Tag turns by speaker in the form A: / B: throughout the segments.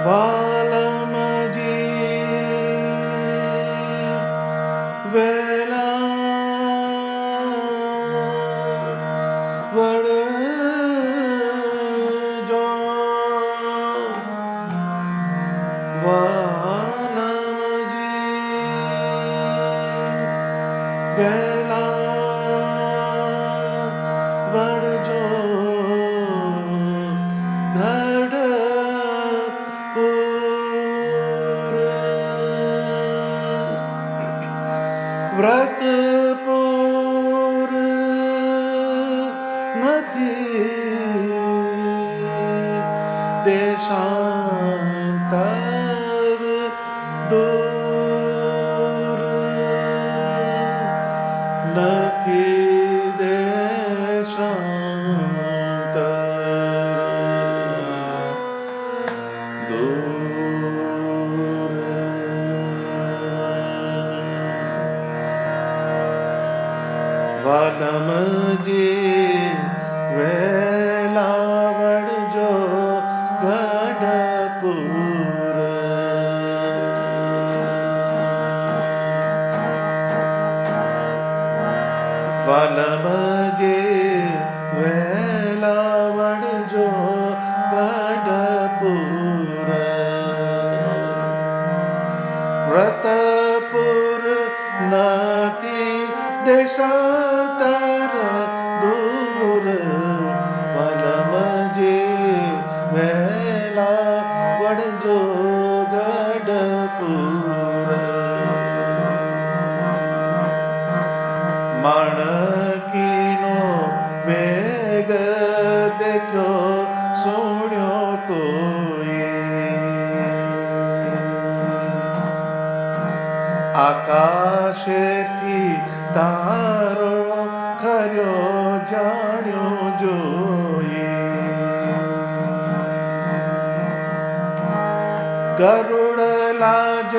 A: वालमजी वेला वड़जो वालमजी वेला वड़जो व्रतपुर નથી દેશાંતર દૂર નથી દેશાંતર દૂર वालमजी वेला वड़जो गढ़पुर वालमजी वेला वड़जो गढ़पुर व्रतपुर नाती देशांतर दूर वालमजी वेला वड़जो गढ़पुर माणकीनो वेग देख्यो सुण्यो कोई आकाशेथी तारो खर्यो जाण्यो जोई गरुड़ लाज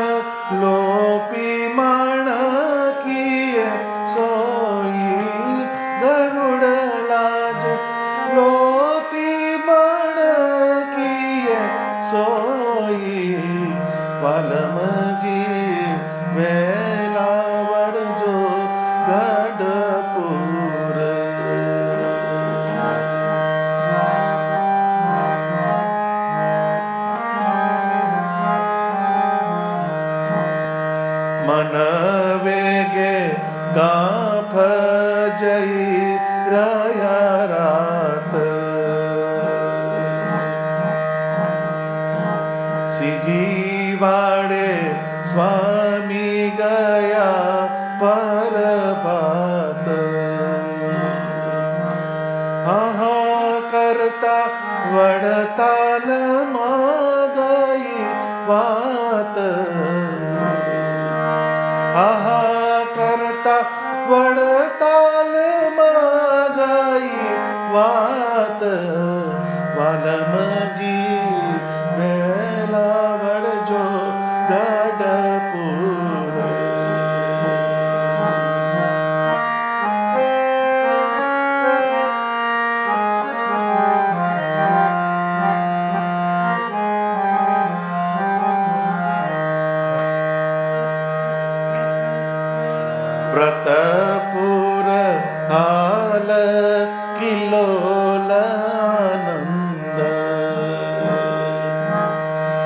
A: लोपी माणकीए सोई गरुड़ लाज लोपी माणकीए सोई वालमजी वेला वड़जो गढ़पुर मन वेगे गाफ जई रया रात सीजी वाड़े स्वामी गया परभात हा करता वड़ताल गई बात हा करता वड़ताल गई बात वालमजी वेला वड़जो गढ़पुर व्रतपुर हाल किलोलानंद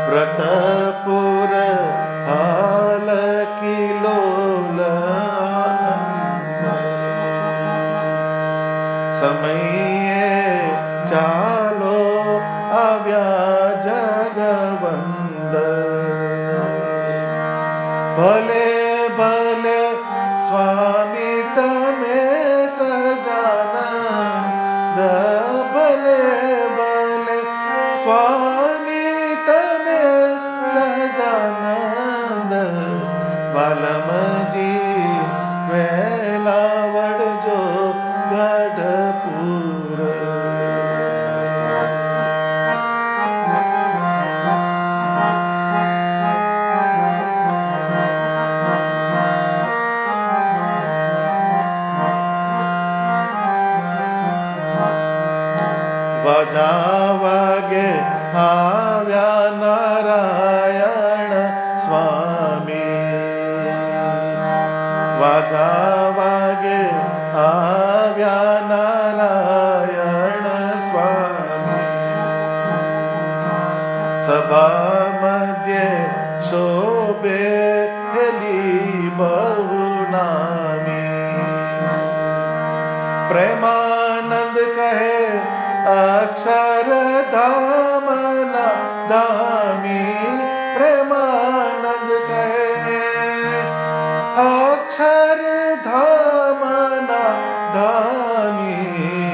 A: व्रतपुर हाल किलोलानंद समये चालो आव्या जगवंद भले भले स्वामी तमे सजानंद भले भले स्वामी तमे सजानंद वालमजी वेला वड़जो गढ़पुर बजावागे आव्या नारा સભા મધ્યે શોભે હેલી બહુ નામી. પ્રેમાનંદ કહે અક્ષરધામના ધામી. પ્રેમાનંદ કહે અક્ષરધામના ધામી.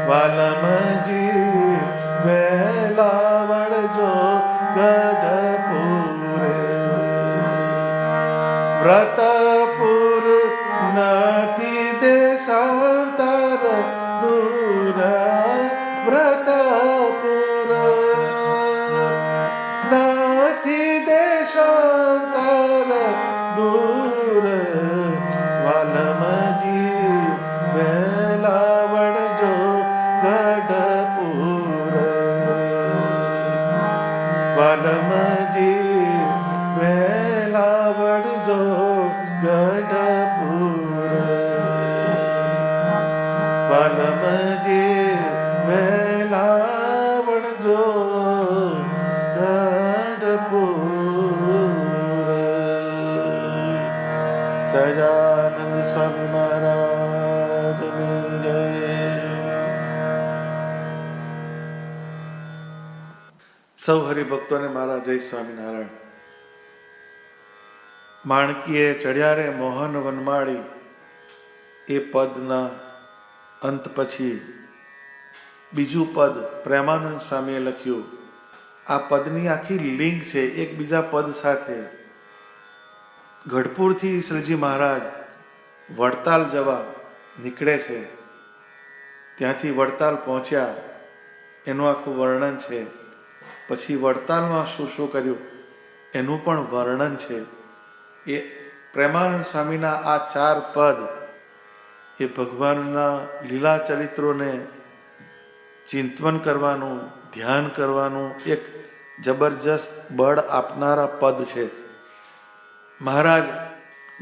A: વાલમજી વહેલા વળજો ગઢપુરે. વ્રતપુર નથી દેશાંતર દૂર. વ્રતપુર નથી દેશાંતર દૂર. વાલમજી વહેલા વળજો ગઢપુર. વાલમજી વહેલા વળજો ગઢપુર. વાલમજી વહેલા વળજો ગઢપુર. સહજાનંદ સ્વામી મહારાજની જય. સૌ હરિભક્તોને મારા જય સ્વામિનારાયણ. માણકીએ ચડ્યા રે મોહન વનમાળી એ પદના અંત પછી બીજું પદ પ્રેમાનંદ સ્વામીએ લખ્યું. આ પદની આખી લિંક છે એકબીજા પદ સાથે. ગઢપુરથી શ્રીજી મહારાજ વડતાલ જવા નીકળે છે. ત્યાંથી વડતાલ પહોંચ્યા એનું આખું વર્ણન છે. પછી વડતાલમાં શું શું કર્યું એનું પણ વર્ણન છે. એ પ્રેમાનંદ સ્વામીના આ 4 પદ એ ભગવાનના લીલા ચરિત્રોને ચિંતન કરવાનું, ધ્યાન કરવાનું એક જબરજસ્ત બળ આપનારા પદ છે. મહારાજ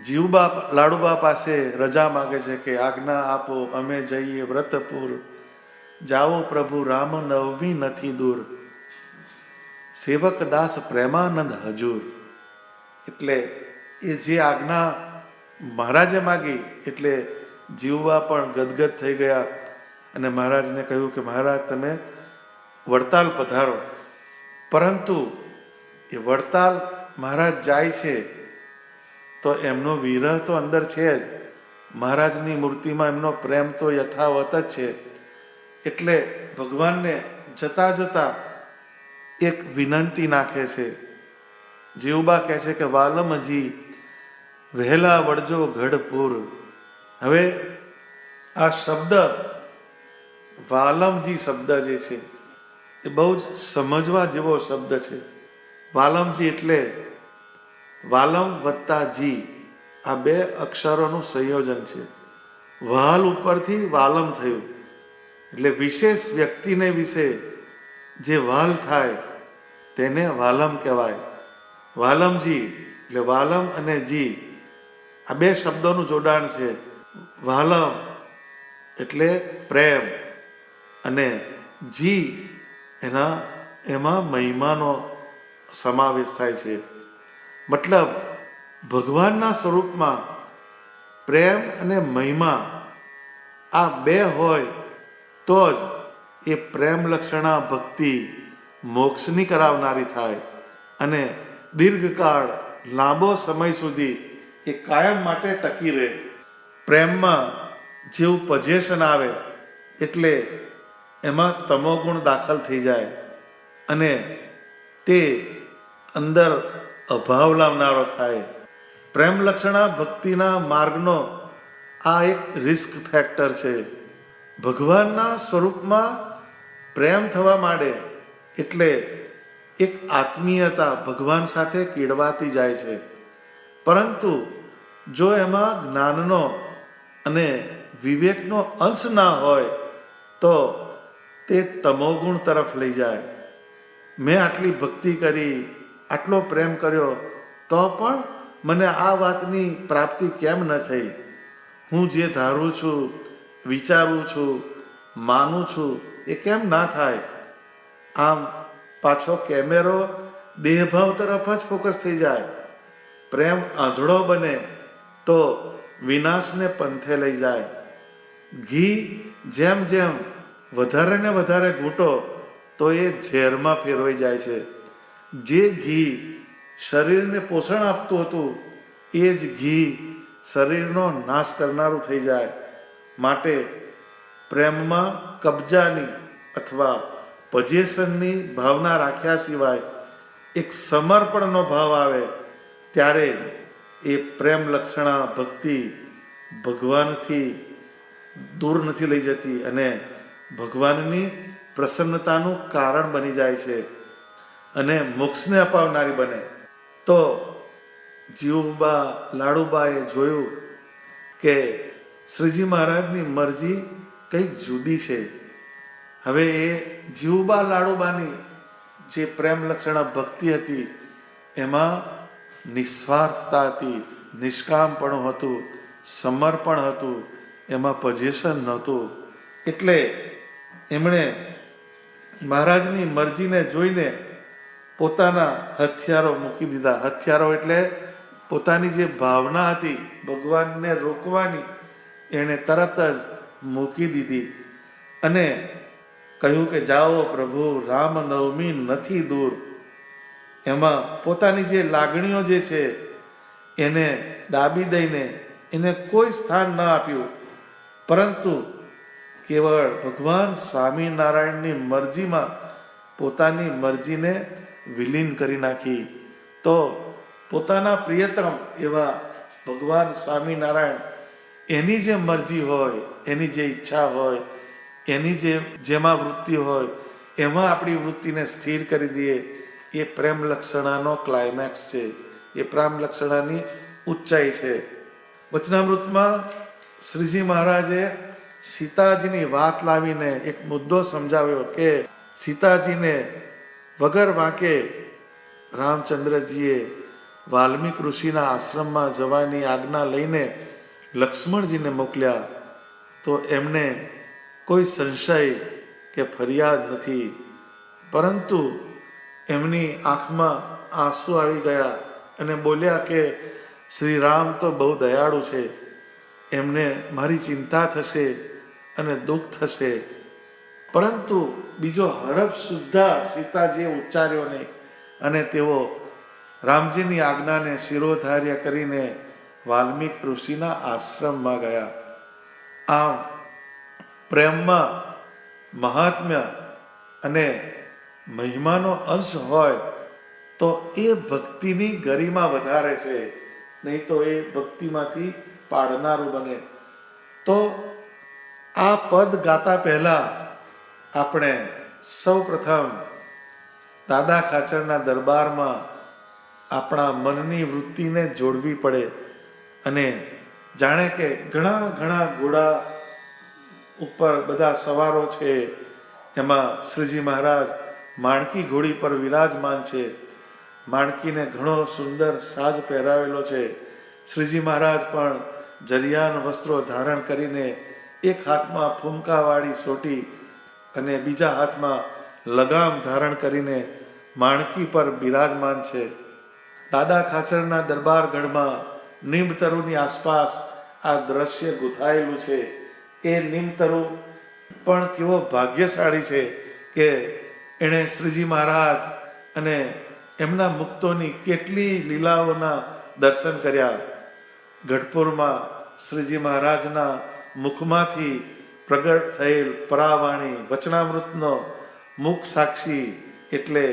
A: જીવબા લાડુબા પાસે રજા માગે છે કે આજ્ઞા આપો અમે જઈએ વ્રતપુર. જાઓ પ્રભુ રામ નવમી નથી દૂર. સેવક દાસ પ્રેમાનંદ હજુર. એટલે એ જે આજ્ઞા મહારાજે માગી એટલે જીવબા પણ ગદગદ થઈ ગયા અને મહારાજને કહ્યું કે મહારાજ તમે વડતાલ પધારો. પરંતુ એ વડતાલ મહારાજ જાય છે તો એમનો વિરહ તો અંદર છે જ. મહારાજની મૂર્તિમાં એમનો પ્રેમ તો યથાવત જ છે. એટલે ભગવાનને જતા જતા એક વિનંતી નાખે છે. જીવબા કહે છે કે વાલમજી વહેલા વળજો ગઢપુર. હવે આ શબ્દ વાલમજી શબ્દ જે છે એ બહુ જ સમજવા જેવો શબ્દ છે. વાલમજી એટલે વાલમ વત્તા જી, આ 2 અક્ષરોનું સંયોજન છે. વાલ ઉપરથી વાલમ થયું એટલે વિશેષ વ્યક્તિને વિશે જે વાલ થાય તેને વાલમ કહેવાય. વાલમજી એટલે વાલમ અને જી આ 2 શબ્દોનું જોડાણ છે. વાલમ એટલે પ્રેમ અને જી એમાં મહિમાનો સમાવેશ થાય છે. મતલબ ભગવાનના સ્વરૂપમાં પ્રેમ અને મહિમા આ 2 હોય તો જ એ પ્રેમ લક્ષણા ભક્તિ મોક્ષની કરાવનારી થાય અને દીર્ઘકાળ લાંબો સમય સુધી એ કાયમ માટે ટકી રહે. પ્રેમમાં જેવું પજેશન આવે એટલે એમાં તમોગુણ દાખલ થઈ જાય અને તે અંદર અભાવ લાવનારો થાય. પ્રેમ લક્ષણા ભક્તિના માર્ગનો આ એક રિસ્ક ફેક્ટર છે. ભગવાનના સ્વરૂપમાં પ્રેમ થવા માંડે એટલે એક આત્મીયતા ભગવાન સાથે કેળવાતી જાય છે. પરંતુ જો એમાં જ્ઞાનનો અને વિવેકનો અંશ ના હોય તો તે તમોગુણ તરફ લઈ જાય. મેં આટલી ભક્તિ કરી, આટલો પ્રેમ કર્યો તો પણ મને આ વાતની પ્રાપ્તિ કેમ ન થઈ? હું જે ધારું છું, વિચારું છું, માનું છું એ કેમ ના થાય? આમ પાછો કેમેરો દેહભાવ તરફ જ ફોકસ થઈ જાય. પ્રેમ આંધળો બને તો વિનાશને પંથે લઈ જાય. ઘી જેમ જેમ વધારે ને વધારે ઘૂંટો તો એ ઝેરમાં ફેરવાઈ જાય છે. જે ઘી શરીરને પોષણ આપતું હતું એ જ ઘી શરીરનો નાશ કરનારું થઈ જાય. માટે પ્રેમમાં કબજાની અથવા પોઝેશનની ભાવના રાખ્યા સિવાય એક સમર્પણનો ભાવ આવે ત્યારે એ પ્રેમ લક્ષણા ભક્તિ ભગવાનથી દૂર નથી લઈ જતી અને ભગવાનની પ્રસન્નતાનું કારણ બની જાય છે અને મોક્ષને અપાવનારી બને. તો જીવુબા લાડુબાએ જોયું કે શ્રીજી મહારાજની મરજી કંઈક જુદી છે. હવે એ જીવુબા લાડુબાની જે પ્રેમ લક્ષણા ભક્તિ હતી એમાં નિસ્વાર્થતા હતી, નિષ્કામપણું હતું, સમર્પણ હતું, એમાં પોઝેશન નહોતું. એટલે એમણે મહારાજની મરજીને જોઈને પોતાના હથિયારો મૂકી દીધા. હથિયારો એટલે પોતાની જે ભાવના હતી ભગવાનને રોકવાની એણે તરત જ મૂકી દીધી અને કહ્યું કે જાઓ પ્રભુ, રામનવમી નથી દૂર. એમાં પોતાની જે લાગણીઓ જે છે એને ડાબી દઈને એને કોઈ સ્થાન ન આપ્યું, પરંતુ કેવળ ભગવાન સ્વામિનારાયણની મરજીમાં પોતાની મરજીને વિલીન કરી નાખી. તો પોતાના પ્રિયતમ એવા ભગવાન સ્વામિનારાયણ એની જે મરજી હોય, એની જે ઈચ્છા હોય, એની જેમાં વૃત્તિ હોય એમાં આપણી વૃત્તિને સ્થિર કરી દઈએ. એ પ્રેમ લક્ષણાનો ક્લાઇમેક્સ છે, એ પ્રેમ લક્ષણાની ઊંચાઈ છે. વચનામૃતમાં શ્રીજી મહારાજે સીતાજીની વાત લાવીને એક મુદ્દો સમજાવ્યો કે સીતાજીને વગર વાંકે રામચંદ્રજીએ વાલ્મીક ઋષિના આશ્રમમાં જવાની આજ્ઞા લઈને લક્ષ્મણજીને મોકલ્યા તો એમને કોઈ સંશય કે ફરિયાદ નથી, પરંતુ એમની આંખમાં આંસુ આવી ગયા અને બોલ્યા કે શ્રી રામ તો બહુ દયાળુ છે, એમને મારી ચિંતા થશે અને દુઃખ થશે. પરંતુ બીજો હરફ સુદ્ધા સીતાજીએ ઉચ્ચાર્યો નહીં અને તેઓ રામજીની આજ્ઞાને શિરોધાર્ય કરીને વાલ્મીક ઋષિના આશ્રમમાં ગયા. આમ પ્રેમમાં મહાત્મ્ય અને મહિમાનો અંશ હોય તો એ ભક્તિની ગરિમા વધારે છે, નહીં તો એ ભક્તિમાંથી પાડનારું બને. તો આ પદ ગાતા પહેલા આપણે સૌ પ્રથમ દાદા ખાચરના દરબારમાં આપણા મનની વૃત્તિને જોડવી પડે અને જાણે કે ઘણા ઘણા ઘોડા ઉપર બધા સવારો છે, એમાં શ્રીજી મહારાજ માણકી ઘોડી પર વિરાજમાન છે. માણકીને ઘણો સુંદર સાજ પહેરાવેલો છે. શ્રીજી મહારાજ પણ જરિયાન વસ્ત્રો ધારણ કરીને એક હાથમાં ફૂમકાવાળી સોટી અને બીજા હાથમાં લગામ ધારણ કરીને માણકી પર બિરાજમાન છે. દાદા ખાચરના દરબારગઢમાં નીમતરુની આસપાસ આ દ્રશ્ય ગૂંથાયેલું છે. એ નીમતરુ પણ કેવો ભાગ્યશાળી છે કે એણે શ્રીજી મહારાજ અને એમના મુક્તોની કેટલી લીલાઓના દર્શન કર્યા. ગઢપુરમાં શ્રીજી મહારાજના મુખમાંથી પ્રગટ થયેલ પરાવાણી વચનામૃતનો મુખ સાક્ષી એટલે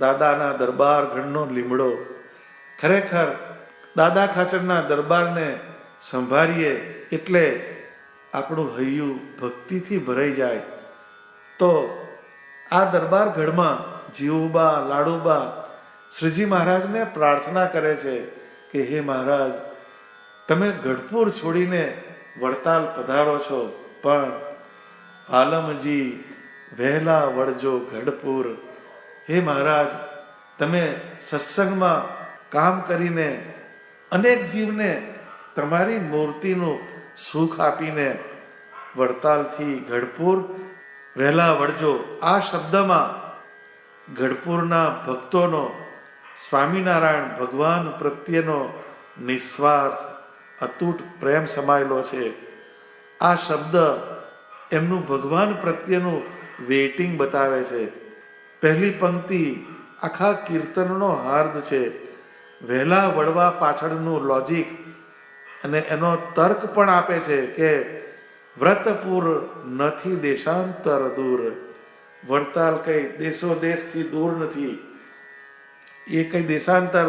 A: દાદાના દરબારગઢનો લીમડો. ખરેખર દાદા ખાચરના દરબારને સંભાળીએ એટલે આપણું હૈયું ભક્તિથી ભરાઈ જાય. તો આ દરબારગઢમાં જીવુબા લાડુબા શ્રીજી મહારાજને પ્રાર્થના કરે છે કે હે મહારાજ, તમે ગઢપુર છોડીને વડતાલ પધારો છો, પણ આલમજી વહેલા વળજો ગઢપુર. હે મહારાજ, તમે સત્સંગમાં કામ કરીને અનેક જીવને તમારી મૂર્તિનું સુખ આપીને વડતાલથી ગઢપુર વહેલા વળજો. આ શબ્દમાં ગઢપુરના ભક્તોનો સ્વામિનારાયણ ભગવાન પ્રત્યેનો નિસ્વાર્થ અતૂટ પ્રેમ સમાયેલો છે. આ શબ્દ એમનું ભગવાન પ્રત્યેનું વેઇટિંગ બતાવે છે. પહેલી પંક્તિ આખા કીર્તનનો હાર્દ છે. વહેલા વળવા પાછળનું લોજિક અને એનો તર્ક પણ આપે છે કે વ્રતપુર નથી દેશાંતર દૂર. વડતાલ કઈ દેશો દેશથી દૂર નથી, એ કઈ દેશાંતર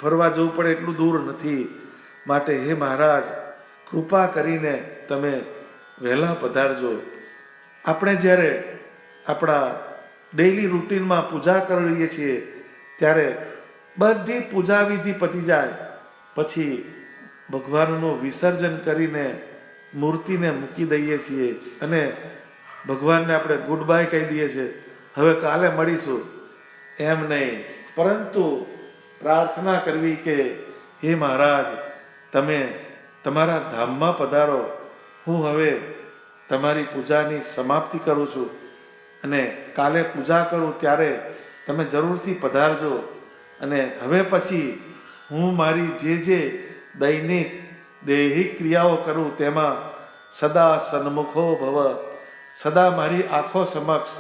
A: ફરવા જવું પડે એટલું દૂર નથી. માટે હે મહારાજ, કૃપા કરીને તમે વહેલા પધારજો. આપણે જ્યારે આપણા ડેઈલી રૂટીનમાં પૂજા કરીએ છીએ ત્યારે બધી પૂજા વિધિ પતી જાય પછી ભગવાનનું વિસર્જન કરીને મૂર્તિને મૂકી દઈએ છીએ અને ભગવાનને આપણે ગુડ બાય કહી દઈએ છીએ, હવે કાલે મળીશું, એમ નહીં. પરંતુ પ્રાર્થના કરવી કે હે મહારાજ, તમે તમારા ધામમાં પધારો, હું હવે તમારી પૂજાની સમાપ્તિ કરું છું અને કાલે પૂજા કરું ત્યારે તમે જરૂરથી પધારજો. અને હવે પછી હું મારી જે દૈનિક દૈહિક ક્રિયાઓ કરું તેમાં સદા સન્મુખો ભવ, સદા મારી આંખો સમક્ષ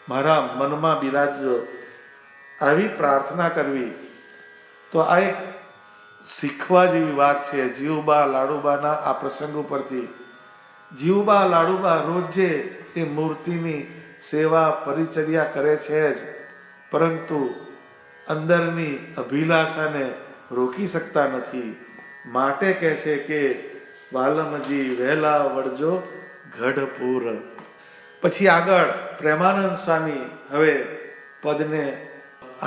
A: મારા મનમાં બિરાજજો, આવી પ્રાર્થના કરવી. તો આ એક શીખવા જેવી વાત છે જીવુબા લાડુબાના આ પ્રસંગ ઉપરથી. જીવુબા લાડુબા રોજે એ મૂર્તિની સેવા પરિચર્યા કરે છે જ, પરંતુ અંદરની અભિલાષાને રોકી શકતા નથી. માટે કહે છે કે વાલમજી વહેલા વળજો ગઢપુર. પછી આગળ પ્રેમાનંદ સ્વામી હવે પદને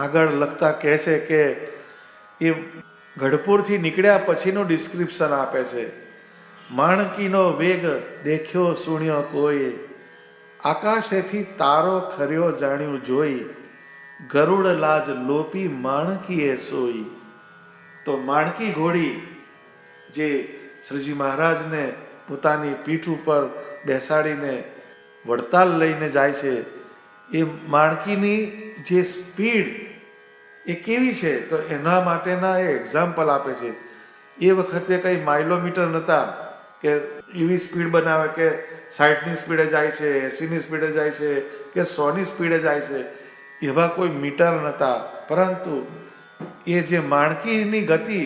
A: આગળ લખતા કહે છે કે એ ગઢપુરથી નીકળ્યા પછીનું ડિસ્ક્રિપ્શન આપે છે. માણકીનો વેગ દેખ્યો સુણ્યો કોઈ, આકાશેથી તારો ખર્યો જાણ્યું જોઈ, ગરુડ લાજ લોપી માણકીએ સોઈ. તો માણકી ઘોડી જે શ્રીજી મહારાજને પોતાની પીઠ ઉપર બેસાડીને વડતાલ લઈને જાય છે, એ માણકીની જે સ્પીડ એ કેવી છે તો એના માટેના એ એક્ઝામ્પલ આપે છે. એ વખતે કંઈ માઇલોમીટર નહોતા કે એવી સ્પીડ બનાવે કે 60ની સ્પીડે જાય છે, 80ની સ્પીડે જાય છે કે 100ની સ્પીડે જાય છે, એવા કોઈ મીટર નહોતા. પરંતુ એ જે માણકીની ગતિ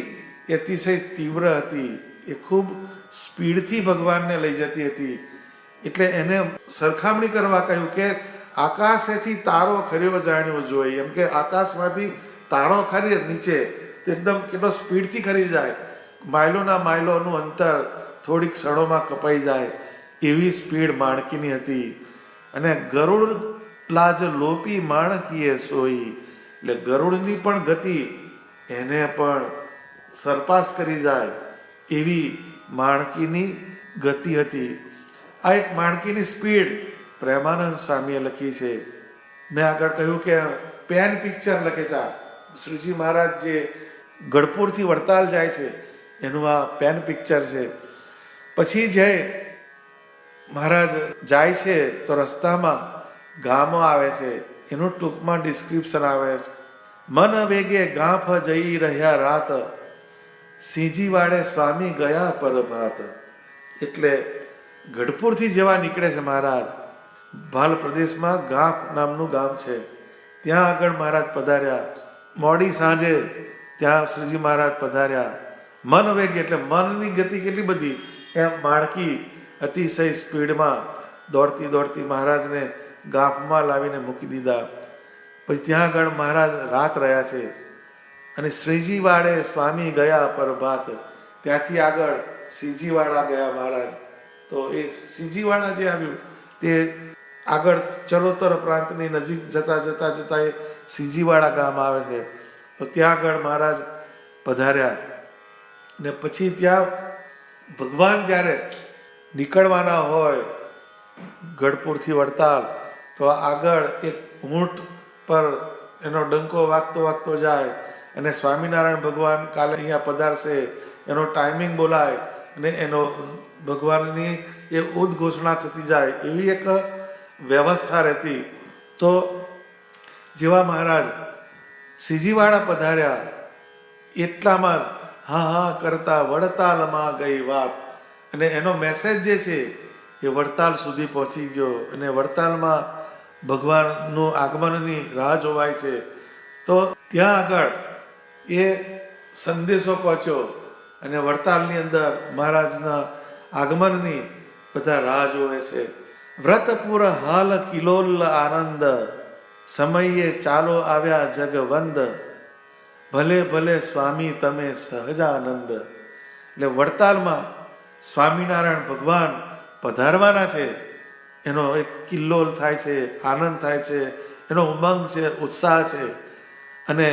A: એ અતિશય તીવ્ર હતી, એ ખૂબ સ્પીડથી ભગવાનને લઈ જતી હતી. એટલે એને સરખામણી કરવા કહ્યું કે આકાશેથી તારો ખર્યો જાણ્યો જોઈએ, એમ કે આકાશમાંથી તારો ખરી નીચે તો એકદમ કેટલો સ્પીડથી ખરી જાય, માઇલોના માઇલોનું અંતર થોડીક ક્ષણોમાં કપાઈ જાય, એવી સ્પીડ માણકીની હતી. અને ગરુડ લાજ લોપી માણકીએ સોઈ, એટલે ગરુડની પણ ગતિ એને પણ સરપાસ કરી જાય એવી માણકીની ગતિ હતી. આ એક માણકીની સ્પીડ પ્રેમાનંદ સ્વામીએ લખી છે. મેં આગળ કહ્યું કે પેન પિક્ચર લખે છે. શ્રીજી મહારાજ જે ગઢપુરથી વડતાલ જાય છે એનું આ પેન પિક્ચર છે. પછી જે મહારાજ જાય છે તો રસ્તામાં ગામો આવે છે, એનું ટૂંકમાં ડિસ્ક્રિપ્શન આવે છે. મન વેગે ગાંફ જઈ રહ્યા રાત, સિંજીવાડે સ્વામી ગયા પરભાત. એટલે ગઢપુરથી જેવા નીકળે છે મહારાજ, ભાલ પ્રદેશમાં ગાંફ નામનું ગામ છે, ત્યાં આગળ મહારાજ પધાર્યા. મોડી સાંજે ત્યાં શ્રીજી મહારાજ પધાર્યા. મન વેગ એટલે મનની ગતિ કેટલી બધી, એમ માણકી અતિશય સ્પીડમાં દોડતી દોડતી મહારાજને ગાંફમાં લાવીને મૂકી દીધા. પછી ત્યાં આગળ મહારાજ રાત રહ્યા છે. અને શ્રીજીવાડે સ્વામી ગયા પરભાત, ત્યાંથી આગળ સિંજીવાડા ગયા મહારાજ. તો એ સિંજીવાડા જે આવ્યું તે આગળ ચરોતર પ્રાંતની નજીક જતા જતા જતા એ સિંજીવાડા ગામ આવે છે. તો ત્યાં આગળ મહારાજ પધાર્યા. ને પછી ત્યાં ભગવાન જ્યારે નીકળવાના હોય ગઢપુરથી વડતાલ, તો આગળ એક ઊંટ પર એનો ડંકો વાગતો વાગતો જાય અને સ્વામિનારાયણ ભગવાન કાલે અહીંયા પધારશે એનો ટાઈમિંગ બોલાય અને એનો ભગવાનની એ ઉદ્ઘોષણા થતી જાય, એવી એક વ્યવસ્થા રહેતી. તો જેવા મહારાજ શ્રીજીવાળા પધાર્યા એટલામાં જ હા હા કરતા વડતાલમાં ગઈ વાત, અને એનો મેસેજ જે છે એ વડતાલ સુધી પહોંચી ગયો, અને વડતાલમાં ભગવાનનું આગમનની રાહ જોવાય છે. તો ત્યાં આગળ એ સંદેશો પહોંચ્યો, અને વડતાલની અંદર મહારાજના આગમનની બધા રાહ જોવે છે. વ્રતપુર હાલ કિલોલ આનંદ, સમયે ચાલો આવ્યા જગવંદ, ભલે ભલે સ્વામી તમે સહજાનંદ. એટલે વડતાલમાં સ્વામિનારાયણ ભગવાન પધારવાના છે, એનો એક કિલ્લોલ થાય છે, આનંદ થાય છે, એનો ઉમંગ છે, ઉત્સાહ છે. અને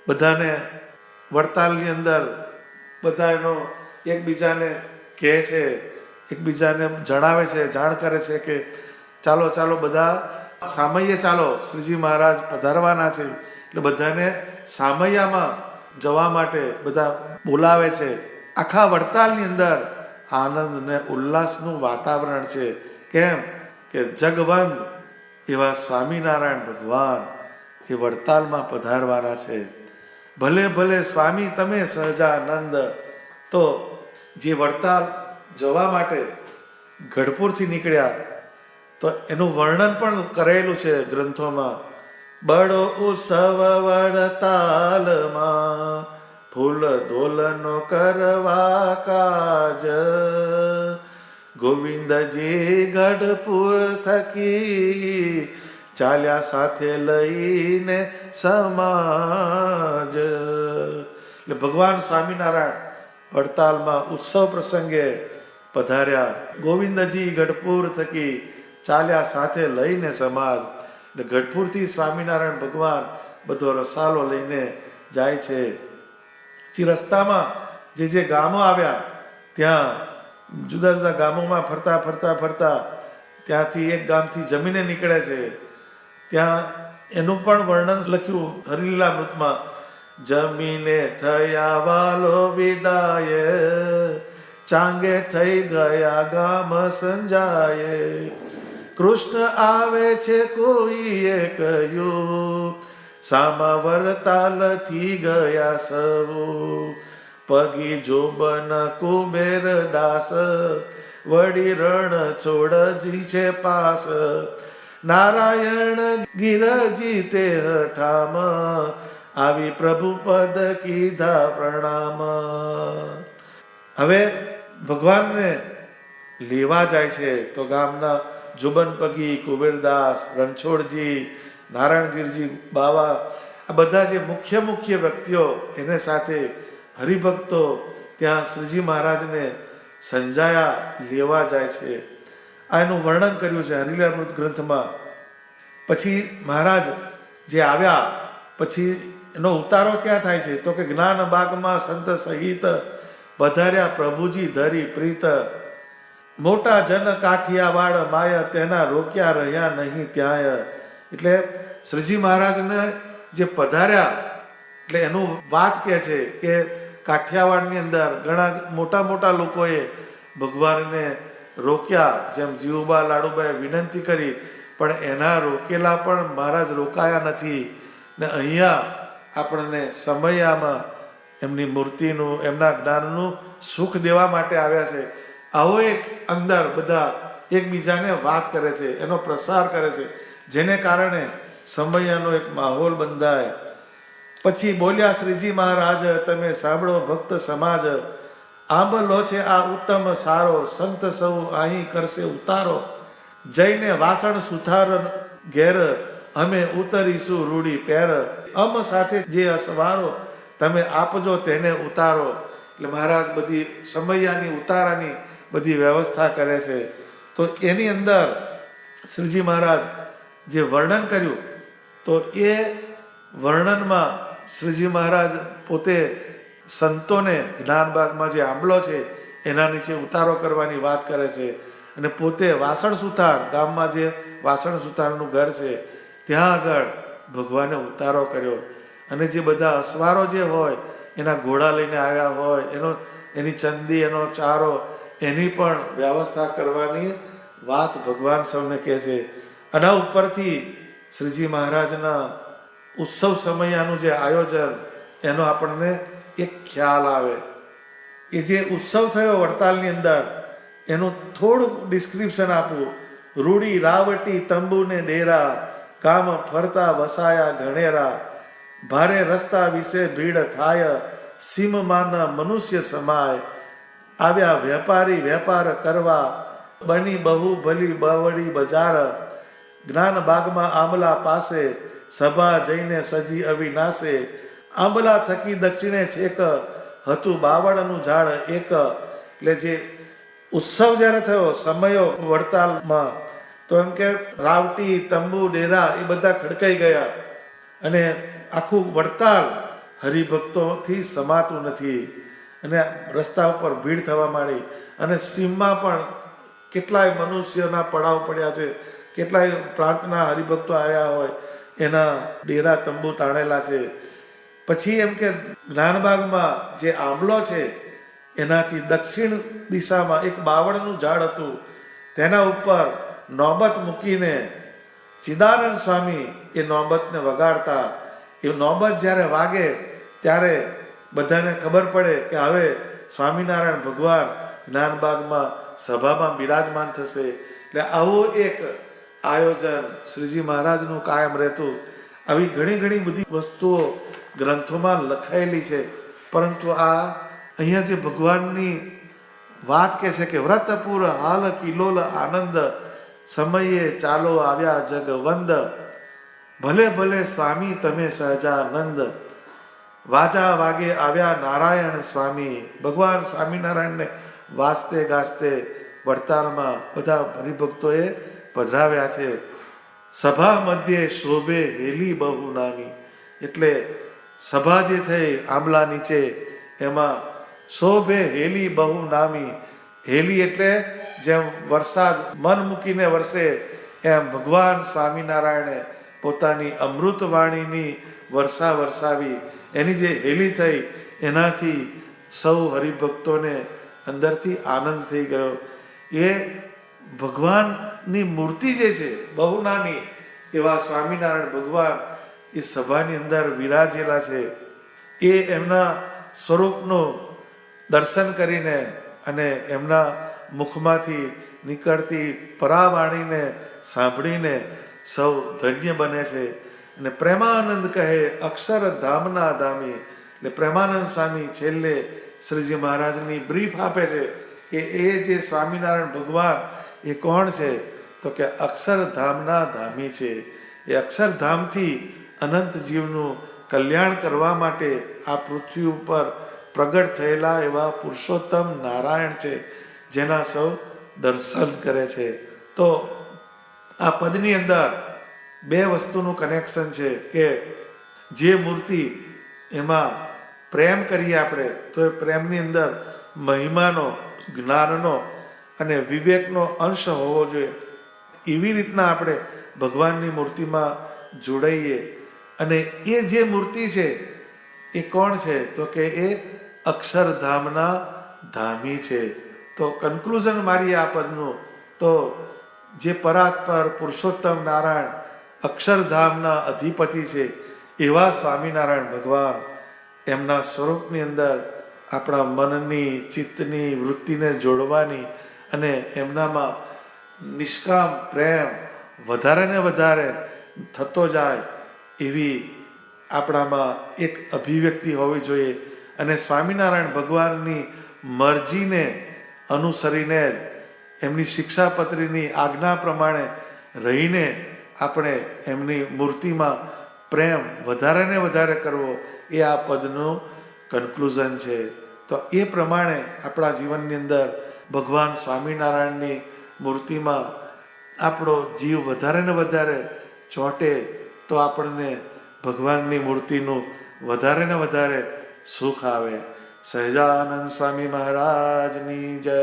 A: બધાને વડતાલની અંદર બધા એનો એકબીજાને કહે છે, એકબીજાને જણાવે છે, જાણ કરે છે કે ચાલો ચાલો બધા સામૈયે ચાલો, શ્રીજી મહારાજ પધારવાના છે. એટલે બધાને સામૈયામાં જવા માટે બધા બોલાવે છે. આખા વડતાલની અંદર આનંદ ને ઉલ્લાસનું વાતાવરણ છે. કેમ કે જગવંદ એવા સ્વામિનારાયણ ભગવાન એ વડતાલમાં પધારવાના છે. ભલે ભલે સ્વામી તમે સહજાનંદ. તો જે વડતાલ જવા માટે ગઢપુરથી નીકળ્યા, તો એનું વર્ણન પણ કરેલું છે ગ્રંથોમાં. બડો ઉત્સવ વડતાલમાં, ફૂલ દોલનો કરવા કાજ, ગોવિંદજી ગઢપુર થકી ચાલ્યા સાથે લઈને સમાજ. એટલે ભગવાન સ્વામિનારાયણ વડતાલમાં ઉત્સવ પ્રસંગે પધાર્યા. ગોવિંદજી ગઢપુર થકી ચાલ્યા સાથે લઈને સમાજ. એટલે ગઢપુરથી સ્વામિનારાયણ ભગવાન બધો રસાલો લઈને જાય છે. રસ્તામાં જે ગામો આવ્યા, ત્યાં જુદા જુદા ગામોમાં ફરતા ફરતા ફરતા ત્યાંથી એક ગામથી જમીને નીકળે છે. ત્યાં એનું પણ વર્ણન લખ્યું હરિલીલામૃતમાં. જમીને થયા વાલો વિદાય, ચાંગે થઈ ગયા ગામ સંજાય, કૃષ્ણ આવે છે કોઈએ કહ્યું, સામા વરતાલથી ગયા સૌ, પગી જોબન કુબેર દાસ, વડી રણ છોડજી છે પાસ, નારાયણ ગિરજી તે હઠામ, આવી પ્રભુ પદ કીધા પ્રણામ. હવે ભગવાનને લેવા જાય છે. તો ગામના જુબન પગી, કુબેરદાસ, રણછોડજી, નારાયણગીરજી બાવા, આ બધા જે મુખ્ય મુખ્ય વ્યક્તિઓ એને સાથે હરિભક્તો ત્યાં શ્રીજી મહારાજને સંજાયા લેવા જાય છે. આ એનું વર્ણન કર્યું છે હરિલીલામૃત ગ્રંથમાં. પછી મહારાજ જે આવ્યા પછી એનો ઉતારો ક્યાં થાય છે? તો કે જ્ઞાન બાગમાં સંત સહિત પધાર્યા પ્રભુજી ધરી પ્રીત, મોટા જન કાઠિયાવાડ માય, તેના રોક્યા રહ્યા નહીં ત્યાંય. એટલે શ્રીજી મહારાજને જે પધાર્યા એટલે એનું વાત કહે છે કે કાઠિયાવાડની અંદર ઘણા મોટા મોટા લોકોએ ભગવાનને રોક્યા, જેમ જીવુબા લાડુબાએ વિનંતી કરી, પણ એના રોકેલા પણ મહારાજ રોકાયા નથી. ને અહીંયા આપણને સમયામાં એમની મૂર્તિનું, એમના જ્ઞાનનું સુખ દેવા માટે આવ્યા છે. આવો એક અંદર બધા એકબીજાને વાત કરે છે, એનો પ્રસાર કરે છે, જેને કારણે સમયનો એક માહોલ બંધાય. પછી બોલ્યા શ્રીજી મહારાજ, તમે સાંભળો ભક્ત સમાજ, આંબલો છે આ ઉત્તમ સારો, સંત સૌ અહીં કરશે ઉતારો, જઈને વાસણ સુથાર ઘેર, અમે ઉતરીશું રૂડી પેર, અમ સાથે જે અસવારો, તમે આપજો તેને ઉતારો. એટલે મહારાજ બધી સમયાની ઉતારાની બધી વ્યવસ્થા કરે છે. તો એની અંદર શ્રીજી મહારાજ જે વર્ણન કર્યું, તો એ વર્ણનમાં શ્રીજી મહારાજ પોતે સંતોને જ્ઞાનબાગમાં જે આંબલો છે એના નીચે ઉતારો કરવાની વાત કરે છે. અને પોતે વાસણ સુથાર, ગામમાં જે વાસણ સુથારનું ઘર છે ત્યાં આગળ ભગવાને ઉતારો કર્યો. અને જે બધા અસવારો જે હોય એના ઘોડા લઈને આવ્યા હોય, એની ચંદી, એનો ચારો, એની પણ વ્યવસ્થા કરવાની વાત ભગવાન સૌને કહે છે. આના ઉપરથી શ્રીજી મહારાજના ઉત્સવ સમયનું જે આયોજન એનો આપણને એક ખ્યાલ આવે. એ જે ઉત્સવ થયો વડતાલની અંદર એનું થોડુંક ડિસ્ક્રિપ્શન આપું. રૂડી રાવટી તંબુ ને ડેરા, કામ ફરતા વસાયા ઘણેરા, ભારે રસ્તા વિશે ભીડ થાય, સીમમાં મનુષ્ય સમાય, આવ્યા વેપારી વેપાર કરવા, બની બહુ ભલી બવડી બજાર, જ્ઞાન બાગમાં આંબલા પાસે, સભા જઈને સજી અવિનાશે, આંબલા થકી દક્ષિણે છેક, હતું બાવળનું ઝાડ એક. એટલે જે ઉત્સવ જ્યારે થયો સમયો વડતાલમાં, તો એમ કે રાવટી તંબુ ડેરા એ બધા ખડકાઈ ગયા અને આખું વડતાલ હરિભક્તોથી સમાતું નથી અને રસ્તા ઉપર ભીડ થવા માંડી અને સીમમાં પણ કેટલાય મનુષ્યોના પડાવ પડ્યા છે, કેટલાય પ્રાંતના હરિભક્તો આવ્યા હોય એના ડેરા તંબુ તાણેલા છે. પછી એમ કે જ્ઞાનબાગમાં જે આંબલો છે એનાથી દક્ષિણ દિશામાં એક બાવળનું ઝાડ હતું, તેના ઉપર નોબત મૂકીને ચિદાનંદ સ્વામી એ નોબતને વગાડતા. એ નોબત જ્યારે વાગે ત્યારે બધાને ખબર પડે કે હવે સ્વામિનારાયણ ભગવાન જ્ઞાનબાગમાં સભામાં બિરાજમાન થશે. એટલે આવું એક આયોજન શ્રીજી મહારાજનું કાયમ રહેતું. આવી ઘણી ઘણી બધી વસ્તુઓ ગ્રંથોમાં લખાયેલી છે, પરંતુ આ અહીંયા જે ભગવાનની વાત કે છે કે વ્રતપુર હાલ કિલોલ આનંદ, સમયે ચાલો આવ્યા જગવંદ, ભલે ભલે સ્વામી તમે સહજાનંદ, વાજા વાગે આવ્યા નારાયણ સ્વામી. ભગવાન સ્વામિનારાયણને વાજતે ગાજતે વડતાલમાં બધા હરિભક્તોએ પધરાવ્યા છે. સભા મધ્યે શોભે હેલી બહુ નામી, એટલે સભા જે થઈ આંબલા નીચે એમાં શોભે હેલી બહુ નામી. હેલી એટલે જેમ વરસાદ મન મૂકીને વરસે એમ ભગવાન સ્વામિનારાયણે પોતાની અમૃત વાણીની વર્ષા વરસાવી. એની જે હેલી થઈ એનાથી સૌ હરિભક્તોને અંદરથી આનંદ થઈ ગયો. એ ભગવાનની મૂર્તિ જે છે બહુ નાની, એવા સ્વામિનારાયણ ભગવાન એ સભાની અંદર વિરાજેલા છે. એ એમના સ્વરૂપનું દર્શન કરીને અને એમના મુખમાંથી નીકળતી પરાવાણીને સાંભળીને સૌ ધન્ય બને છે. અને પ્રેમાનંદ કહે અક્ષરધામના ધામી. એટલે પ્રેમાનંદ સ્વામી છેલ્લે શ્રીજી મહારાજની બ્રીફ આપે છે કે એ જે સ્વામિનારાયણ ભગવાન એ કોણ છે, તો કે અક્ષરધામના ધામી છે. એ અક્ષરધામથી અનંત જીવનું કલ્યાણ કરવા માટે આ પૃથ્વી ઉપર પ્રગટ થયેલા એવા પુરુષોત્તમ નારાયણ છે, જેના સૌ દર્શન કરે છે. તો આ પદની અંદર બે વસ્તુનું કનેક્શન છે કે જે મૂર્તિ એમાં પ્રેમ કરીએ આપણે તો એ પ્રેમની અંદર મહિમાનો, જ્ઞાનનો અને વિવેકનો અંશ હોવો જોઈએ. એવી રીતના આપણે ભગવાનની મૂર્તિમાં જોડાઈએ. અને એ જે મૂર્તિ છે એ કોણ છે, તો કે એ અક્ષરધામના ધામી છે. તો કન્ક્લુઝન મારી આ પદનું, તો જે પરાત્પર પુરુષોત્તમ નારાયણ અક્ષરધામના અધિપતિ છે એવા સ્વામિનારાયણ ભગવાન એમના સ્વરૂપની અંદર આપણા મનની, ચિત્તની વૃત્તિને જોડવાની અને એમનામાં નિષ્કામ પ્રેમ વધારે ને વધારે થતો જાય એવી આપણામાં એક અભિવ્યક્તિ હોવી જોઈએ. અને સ્વામિનારાયણ ભગવાનની મરજીને અનુસરીને જ એમની શિક્ષાપત્રીની આજ્ઞા પ્રમાણે રહીને આપણે એમની મૂર્તિમાં પ્રેમ વધારે ને વધારે કરવો, એ આ પદનું કન્ક્લુઝન છે. તો એ પ્રમાણે આપણા જીવનની અંદર ભગવાન સ્વામિનારાયણની મૂર્તિમાં આપણો જીવ વધારે ને વધારે ચોંટે તો આપણને ભગવાનની મૂર્તિનું વધારે ને વધારે સુખ આવે. સહજાનંદ સ્વામી મહારાજની જય.